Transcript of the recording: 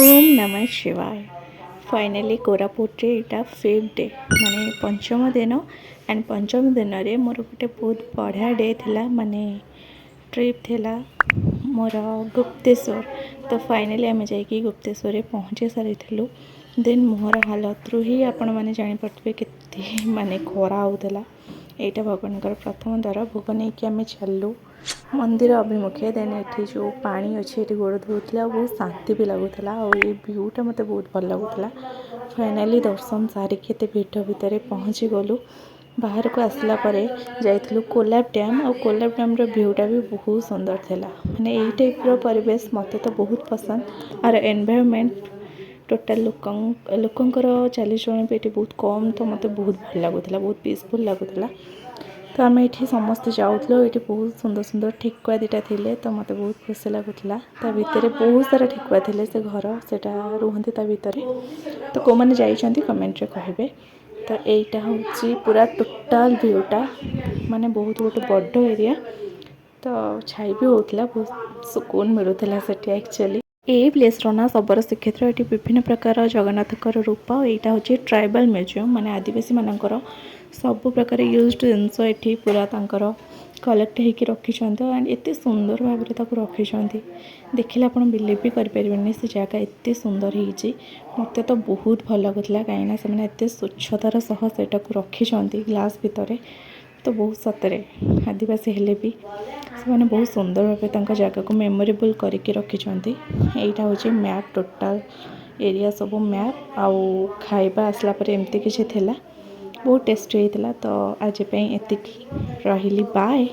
ओम नमः शिवाय। फाइनाली कोरापुट यहाँ 5th डे माने पंचम दिन एंड पंचम दिन रे मोर गोटे बहुत बढ़िया डे थिला माने ट्रिप थिला मोर गुप्तेश्वर। तो फाइनाली आम जाकि गुप्तेश्वर पहुँची सारी देन मोहर हालत रू ही आपण मैंने जापे के माने खरा होता। यहाँ भगवान प्रथम द्वार भोग नहीं कि आम चलू मंदिर अभिमुखे देन ये जो पानी अच्छे ये गोड़ धोला बहुत शांति भी लगुला ये भ्यूटा मत बहुत भल लगुला। फाइनाली दर्शन सारिकी एत भिड़ भितर पहुँची गलु बाहर को आसला जाइलु कोलाब डैम और कोलाब डैम भ्यूटा भी बहुत सुंदर थिला। माने यही टाइप्र परिवेश मत तो बहुत पसंद और एनवायरनमेंट टोटाल लोकंर चालीचलन भी ये बहुत कम तो मत बहुत भल लगुला बहुत पीसफुल लगुला। तो आम ये समस्ते जाऊँ ये बहुत सुंदर सुंदर ठेकुआ दुटा थे तो मत बहुत खुशी लगुला। ता भितर बहुत सारा ठेकुआ थे से घर से रुहति ता भितर तो कौ मैंने जाइए कमेंट रे कहे। तो यहीटा हूँ पूरा टोटाल भ्यूटा माने बहुत गोटे बड़ एरिया तो छाई भी होता बहुत सुकून मिलूला से एक्चुअली यही प्लेस ना शबर श्रीक्षेत्र ये विभिन्न प्रकार जगन्नाथकर रूप यहाँ हूँ ट्राइबल म्यूजियम माने आदिवासी मानकर सब प्रकार यूज जिनस ये पूरा तांकर कलेक्ट होकर रखिंट एंड एत सुंदर भाव में रखिंट देखिले आप बिलीव भी करें से जगह एत सुंदर होती मत तो बहुत भल लगुला कहीं से एत स्वच्छतार सह से रखिंट ग्लास भितर तो बहुत सतरे आदिवासी हेले भी से मैंने बहुत सुंदर भाव जगह को मेमोरेबल करके रखिंट। यहाँ हूँ मैप टोटाल एरिया सब मैप आउ खाइबा आसला एमती किसी थिला बहुत टेस्टी होता। तो आज एतिकी रही बाय।